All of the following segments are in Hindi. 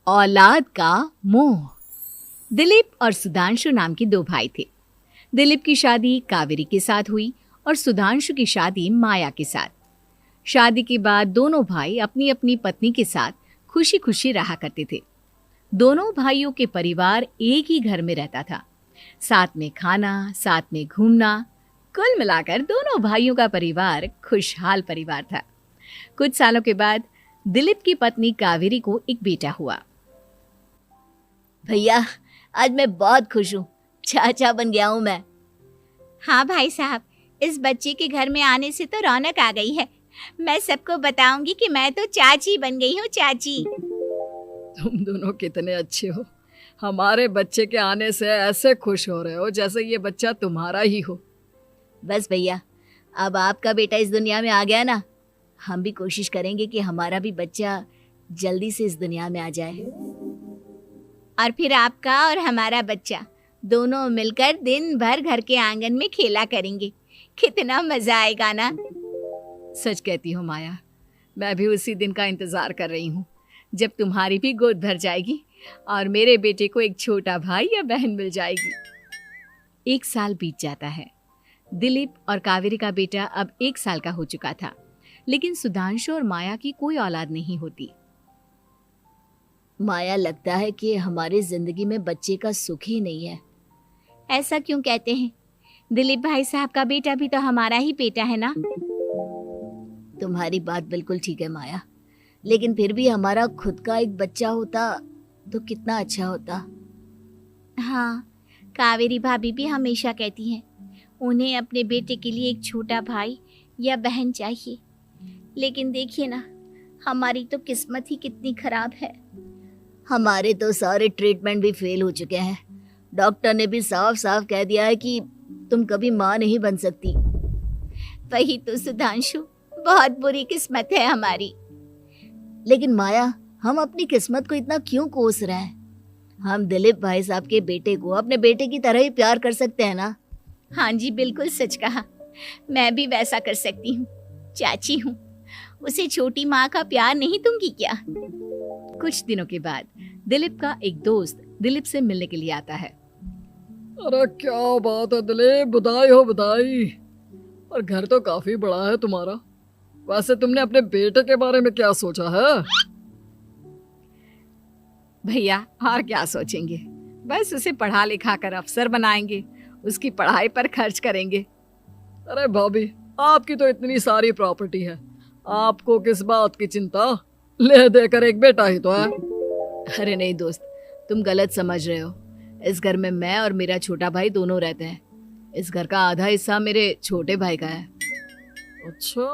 औलाद का मोह। दिलीप और सुधांशु नाम के दो भाई थे। दिलीप की शादी कावेरी के साथ हुई और सुधांशु की शादी माया के साथ। शादी के बाद दोनों भाई अपनी अपनी पत्नी के साथ खुशी खुशी रहा करते थे। दोनों भाइयों के परिवार एक ही घर में रहता था। साथ में खाना, साथ में घूमना, कुल मिलाकर दोनों भाइयों का परिवार खुशहाल परिवार था। कुछ सालों के बाद दिलीप की पत्नी कावेरी को एक बेटा हुआ। भैया, आज मैं बहुत खुश हूँ। चाचा बन गया हूँ मैं। हाँ भाई साहब, इस बच्चे के घर में आने से तो रौनक आ गई है। मैं सबको बताऊंगी कि मैं तो चाची बन गई हूँ, चाची। तुम दोनों कितने अच्छे हो। हमारे बच्चे के आने से ऐसे खुश हो रहे हो जैसे ये बच्चा तुम्हारा ही हो। बस भैया, अब आपका बेटा इस दुनिया में आ गया ना, हम भी कोशिश करेंगे कि हमारा भी बच्चा जल्दी से इस दुनिया में आ जाए। और फिर आपका और हमारा बच्चा दोनों मिलकर दिन भर घर के आंगन में खेला करेंगे। कितना मजा आएगा ना। सच कहती हूँ माया, मैं भी उसी दिन का इंतजार कर रही हूँ जब तुम्हारी भी गोद भर जाएगी और मेरे बेटे को एक छोटा भाई या बहन मिल जाएगी। 1 साल बीत जाता है। दिलीप और कावेरी का बेटा अब 1 साल का हो चुका था, लेकिन सुधांशु और माया की कोई औलाद नहीं होती। माया, लगता है कि हमारी जिंदगी में बच्चे का सुख ही नहीं है। ऐसा क्यों कहते हैं? दिलीप भाई साहब का बेटा भी तो हमारा ही बेटा है ना। तुम्हारी बात बिल्कुल ठीक है माया, लेकिन फिर भी हमारा खुद का एक बच्चा होता तो कितना अच्छा होता। हाँ, कावेरी भाभी भी हमेशा कहती हैं उन्हें अपने बेटे के लिए एक छोटा भाई या बहन चाहिए। लेकिन देखिए ना, हमारी तो किस्मत ही कितनी खराब है। हमारे तो सारे ट्रीटमेंट भी फेल हो चुके हैं। डॉक्टर ने भी साफ साफ कह दिया है कि तुम कभी माँ नहीं बन सकती। वही तो सुधांशु, बहुत बुरी किस्मत है हमारी। लेकिन माया, हम अपनी किस्मत को इतना क्यों कोस रहे हैं? हम दिलीप भाई साहब के बेटे को अपने बेटे की तरह ही प्यार कर सकते हैं ना। हाँ जी, बिल्कुल सच कहा। मैं भी वैसा कर सकती हूँ। चाची हूँ, उसे छोटी माँ का प्यार नहीं दूंगी क्या? कुछ दिनों के बाद दिलीप का एक दोस्त दिलीप से मिलने के लिए आता है। अरे क्या बात है दिलीप, बधाई हो बधाई। और घर तो काफी बड़ा है तुम्हारा। वैसे तुमने अपने बेटे के बारे में क्या सोचा है? भैया, और क्या सोचेंगे, बस उसे पढ़ा लिखा कर अफसर बनाएंगे, उसकी पढ़ाई पर खर्च करेंगे। अरे भाभी, आपकी तो इतनी सारी प्रॉपर्टी है, आपको किस बात की चिंता? ले देकर एक बेटा ही तो है। अरे नहीं दोस्त, तुम गलत समझ रहे हो। इस घर में मैं और मेरा छोटा भाई दोनों रहते हैं। इस घर का आधा हिस्सा मेरे छोटे भाई का है। अच्छा,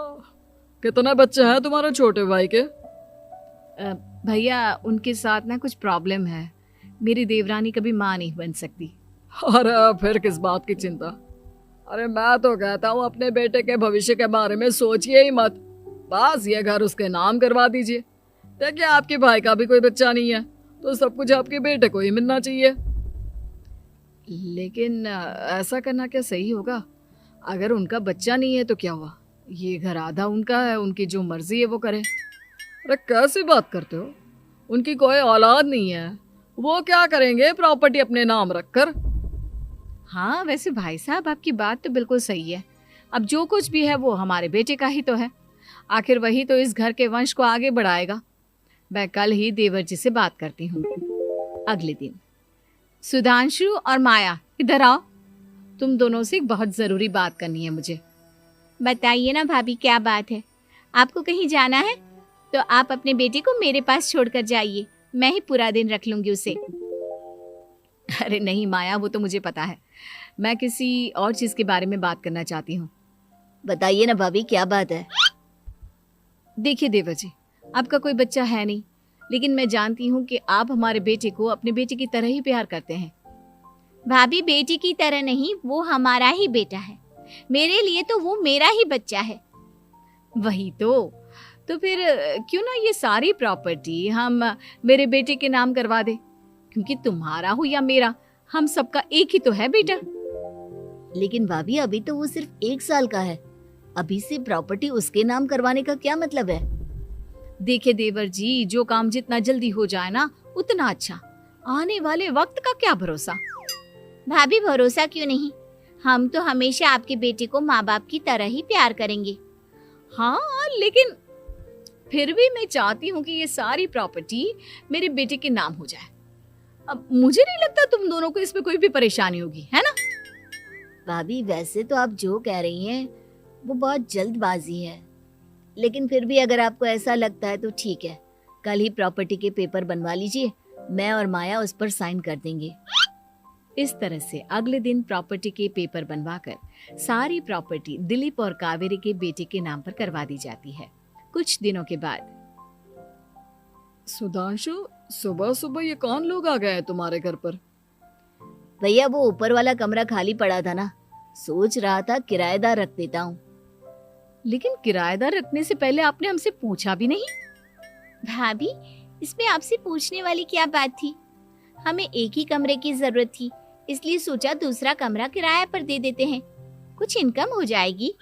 कितने बच्चे हैं तुम्हारे छोटे भाई के? भैया, उनके साथ ना कुछ प्रॉब्लम है। मेरी देवरानी कभी माँ नहीं बन सकती। अरे फिर किस बात की चिंता? अरे मैं तो कहता हूँ अपने बेटे के भविष्य के बारे में सोचिए ही मत। बस ये घर उसके नाम करवा दीजिए। देखिए, आपके भाई का भी कोई बच्चा नहीं है तो सब कुछ आपके बेटे को ही मिलना चाहिए। लेकिन ऐसा करना क्या सही होगा? अगर उनका बच्चा नहीं है तो क्या हुआ? ये घर आधा उनका है, उनकी जो मर्जी है वो करे। अरे कैसी बात करते हो? उनकी कोई औलाद नहीं है, वो क्या करेंगे प्रॉपर्टी अपने नाम रखकर? हाँ, वैसे भाई साहब, आपकी बात तो बिल्कुल सही है। अब जो कुछ भी है वो हमारे बेटे का ही तो है। आखिर वही तो इस घर के वंश को आगे बढ़ाएगा। मैं कल ही देवर जी से बात करती हूँ। अगले दिन सुधांशु और माया, इधर आओ। तुम दोनों से एक बहुत जरूरी बात करनी है मुझे। बताइए ना भाभी, क्या बात है? आपको कहीं जाना है तो आप अपने बेटे को मेरे पास छोड़कर जाइए। मैं ही पूरा दिन रख लूंगी उसे। अरे नहीं माया, वो तो मुझे पता है। मैं किसी और चीज के बारे में बात करना चाहती हूँ। बताइए ना भाभी, क्या बात है? देखिए देवर जी, आपका कोई बच्चा है नहीं, लेकिन मैं जानती हूँ कि आप हमारे बेटे को अपने बेटे की तरह ही प्यार करते हैं। भाभी, बेटी की तरह नहीं, वो हमारा ही बेटा है। मेरे लिए तो वो मेरा ही बच्चा है। वही तो फिर क्यों ना ये सारी प्रॉपर्टी हम मेरे बेटे के नाम करवा दे, क्योंकि तुम्हारा हो या मेरा, हम सबका एक ही तो है बेटा। लेकिन भाभी, अभी तो वो सिर्फ 1 साल का है। अभी से प्रॉपर्टी उसके नाम करवाने का क्या मतलब है? देखिए देवर जी, जो काम जितना जल्दी हो जाए ना, उतना अच्छा। आने वाले वक्त का क्या भरोसा। भाभी भरोसा क्यों नहीं, हम तो हमेशा आपके बेटे को माँ बाप की तरह ही प्यार करेंगे। हाँ, लेकिन फिर भी मैं चाहती हूँ कि ये सारी प्रॉपर्टी मेरे बेटे के नाम हो जाए। अब मुझे नहीं लगता तुम दोनों को इसमें कोई भी परेशानी होगी, है ना? भाभी वैसे तो आप जो कह रही हैं वो बहुत जल्दबाजी है, लेकिन फिर भी अगर आपको ऐसा लगता है तो ठीक है, कल ही प्रॉपर्टी के पेपर बनवा लीजिए, मैं और माया उस पर साइन कर देंगे। इस तरह से अगले दिन प्रॉपर्टी के पेपर बनवाकर सारी प्रॉपर्टी दिलीप और कावेरी के बेटे के नाम पर करवा दी जाती है। कुछ दिनों के बाद सुधांशु, सुबह सुबह ये कौन लोग आ गए हैं तुम्हारे घर पर? भैया वो ऊपर वाला कमरा खाली पड़ा था ना, सोच रहा था किराएदार रख देता हूँ। लेकिन किराएदार रखने से पहले आपने हमसे पूछा भी नहीं। भाभी इसमें आपसे पूछने वाली क्या बात थी, हमें एक ही कमरे की जरूरत थी, इसलिए सोचा दूसरा कमरा किराए पर दे देते हैं, कुछ इनकम हो जाएगी।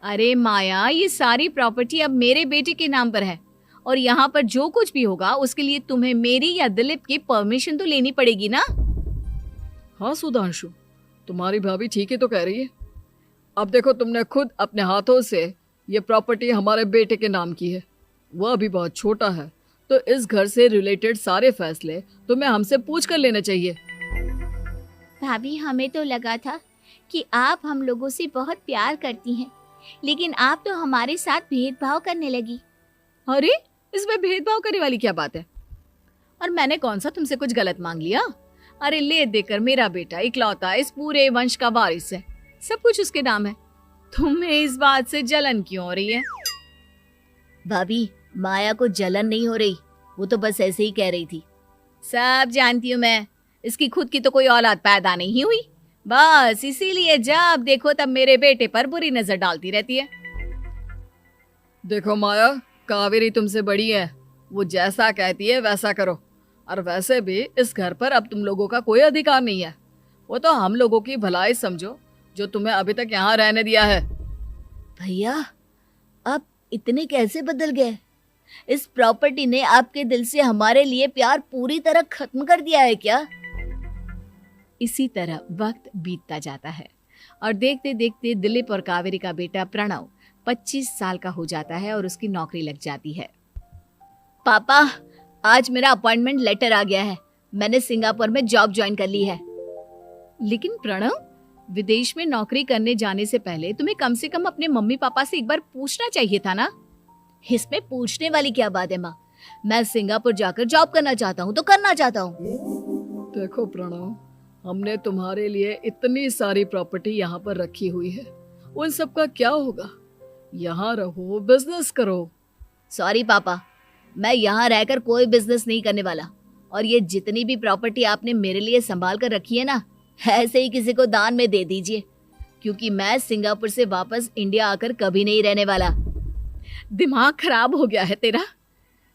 अरे माया, ये सारी प्रॉपर्टी अब मेरे बेटे के नाम पर है और यहाँ पर जो कुछ भी होगा उसके लिए तुम्हें मेरी या दिलीप की परमिशन तो लेनी पड़ेगी ना। हाँ सुधांशु, तुम्हारी भाभी ठीक ही तो कह रही है। अब देखो, तुमने खुद अपने हाथों से ये प्रॉपर्टी हमारे बेटे के नाम की है, वह अभी बहुत छोटा है, तो इस घर से रिलेटेड सारे फैसले तुम्हें हमसे पूछ कर लेने चाहिए। भाभी हमें तो लगा था कि आप हम लोगों से बहुत प्यार करती हैं, लेकिन आप तो हमारे साथ भेदभाव करने लगी। अरे, इसमें भेदभाव करने वाली क्या बात है? और मैंने कौन सा तुमसे कुछ गलत मांग लिया? अरे ले देकर मेरा बेटा इकलौता इस पूरे वंश का वारिस है, सब कुछ उसके नाम है। तुम्हें इस बात से जलन क्यों हो रही है? भाभी माया को जलन नहीं हो रही, वो तो बस ऐसे ही कह रही थी। सब जानती हूँ मैं, इसकी खुद की तो कोई औलाद पैदा नहीं हुई, बस इसीलिए जब देखो तब मेरे बेटे पर बुरी नजर डालती रहती है। देखो माया, कावेरी तुमसे बड़ी है, वो जैसा कहती है वैसा करो। और वैसे भी इस घर पर अब तुम लोगों का कोई अधिकार नहीं है, वो तो हम लोगों की भलाई समझो जो तुम्हें अभी तक यहाँ रहने दिया है। भैया आप इतने कैसे बदल गए? इस प्रॉपर्टी ने आपके दिल से हमारे लिए प्यार पूरी तरह खत्म कर दिया है क्या? इसी तरह वक्त बीतता जाता है और देखते देखते दिलीप और कावेरी का बेटा प्रणव 25 साल का हो जाता है और उसकी नौकरी लग जाती है। पापा आज मेरा अपॉइंटमेंट लेटर आ गया है, मैंने सिंगापुर में जॉब ज्वाइन कर ली है। लेकिन प्रणव, विदेश में नौकरी करने जाने से पहले तुम्हें कम से कम अपने मम्मी पापा से एक बार पूछना चाहिए था ना। इसमें पूछने वाली क्या बात है माँ, मैं सिंगापुर जाकर जॉब करना चाहता हूँ तो करना चाहता हूँ। देखो प्रणव, हमने तुम्हारे लिए इतनी सारी प्रॉपर्टी यहाँ पर रखी हुई है, उन सब का क्या होगा? यहाँ रहो, बिजनेस करो। सॉरी पापा, मैं यहाँ रहकर कोई बिजनेस नहीं करने वाला, और ये जितनी भी प्रॉपर्टी आपने मेरे लिए संभाल कर रखी है ना, ऐसे ही किसी को दान में दे दीजिए, क्योंकि मैं सिंगापुर से वापस इंडिया आकर कभी नहीं रहने वाला। दिमाग खराब हो गया है तेरा,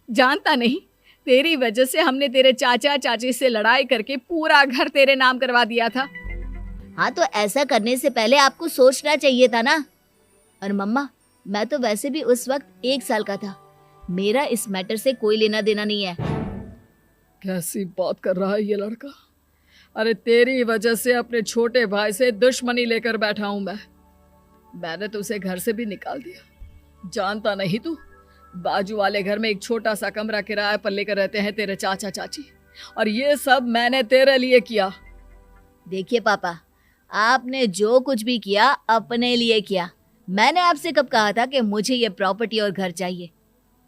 जानता नहीं तेरी वजह से हमने तेरे चाचा चाची से लड़ाई करके पूरा घर तेरे नाम करवा दिया था। हाँ तो ऐसा करने से पहले आपको सोचना चाहिए था ना। और मम्मा, मैं तो वैसे भी उस वक्त 1 साल का था, मेरा इस मैटर से कोई लेना देना नहीं है। कैसी बात कर रहा है ये लड़का? अरे तेरी वजह से अपने छोटे भाई से दुश्मनी लेकर बैठा हूं मैंने तो उसे घर से भी निकाल दिया। जानता नहीं तू, बाजू वाले घर में एक छोटा सा कमरा किराए पर लेकर रहते हैं तेरे चाचा चाची, और ये सब मैंने तेरे लिए किया। देखिए पापा, आपने जो कुछ भी किया अपने लिए किया। मैंने आपसे कब कहा था कि मुझे ये प्रॉपर्टी और घर चाहिए?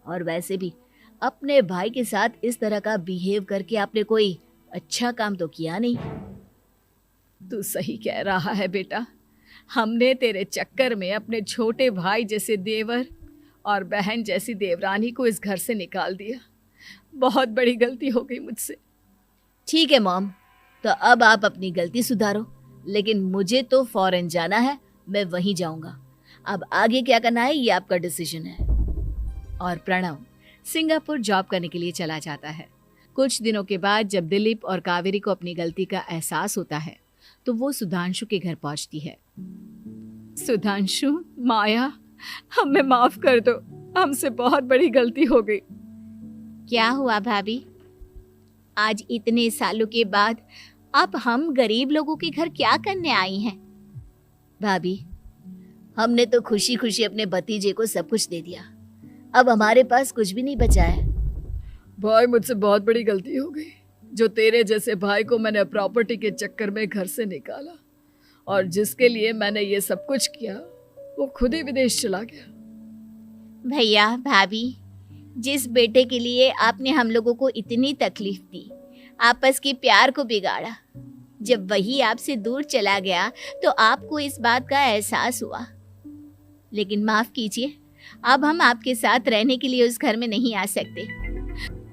और वैसे भी अपने भाई के साथ इस तरह का बिहेव करके आपने कोई अच्छा काम तो किया नहीं। तू सही कह रहा है बेटा, हमने तेरे चक्कर में अपने छोटे भाई जैसे देवर और बहन जैसी देवरानी को इस घर से निकाल दिया। बहुत बड़ी गलती हो गई मुझसे। ठीक है मॉम, तो अब आप अपनी गलती सुधारो, लेकिन मुझे तो फॉरेन जाना है, मैं वहीं जाऊंगा। अब आगे क्या करना है ये आपका डिसीजन है। और प्रणव सिंगापुर जॉब करने के लिए चला जाता है। कुछ दिनों के बाद जब दिलीप और कावेरी को अपनी गलती का एहसास होता है तो वो सुधांशु के घर पहुंचती है। सुधांशु, माया, हमें माफ कर दो, हमसे बहुत बड़ी गलती हो गई। क्या हुआ भाभी? आज इतने सालों के बाद अब हम गरीब लोगों के घर क्या करने आई हैं? भाभी, हमने तो खुशी खुशी अपने भतीजे को सब कुछ दे दिया, अब हमारे पास कुछ भी नहीं बचा है। भाई मुझसे बहुत बड़ी गलती हो गई, जो तेरे जैसे भाई को मैंने प्रॉपर्टी के चक्कर में घर से निकाला, और जिसके लिए मैंने ये सब कुछ किया वो खुद ही विदेश चला गया। भैया भाभी, जिस बेटे के लिए आपने हम लोगों को इतनी तकलीफ दी, आपस के प्यार को बिगाड़ा, जब वही आपसे दूर चला गया तो आपको इस बात का एहसास हुआ। लेकिन माफ कीजिए, अब हम आपके साथ रहने के लिए उस घर में नहीं आ सकते।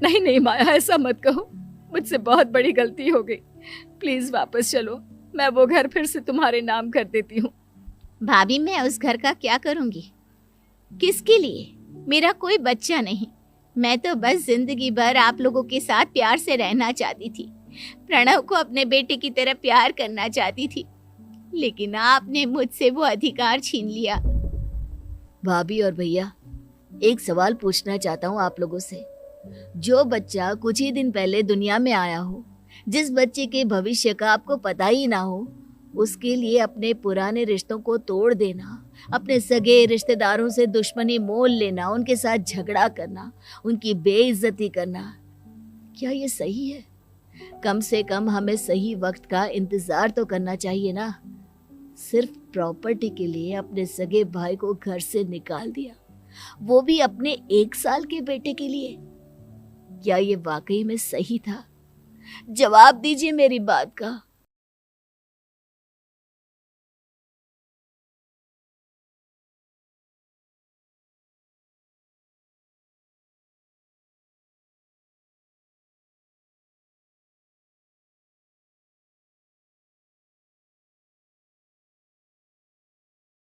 नहीं नहीं माया, ऐसा मत कहो, मुझसे बहुत बड़ी गलती हो गई, प्लीज वापस चलो, मैं वो घर फिर से तुम्हारे नाम कर देती हूँ। भाभी, मैं उस घर का क्या करूंगी? किसके लिए? मेरा कोई बच्चा नहीं, मैं तो बस जिंदगी भर आप लोगों के साथ प्यार से रहना चाहती थी, प्रणव को अपने बेटे की तरह प्यार करना चाहती थी, लेकिन आपने मुझसे वो अधिकार छीन लिया। भाभी और भैया, एक सवाल पूछना चाहता हूँ आप लोगों से। जो बच्चा कुछ ही दिन पहले दुनिया में आया हो, जिस बच्चे के भविष्य का आपको पता ही ना हो, उसके लिए अपने पुराने रिश्तों को तोड़ देना, अपने सगे रिश्तेदारों से दुश्मनी मोल लेना, उनके साथ झगड़ा करना, उनकी बेइज्जती करना, क्या ये सही है? कम से कम हमें सही वक्त का इंतजार तो करना चाहिए ना। सिर्फ प्रॉपर्टी के लिए अपने सगे भाई को घर से निकाल दिया, वो भी अपने 1 साल के बेटे के लिए। क्या ये वाकई में सही था? जवाब दीजिए मेरी बात का।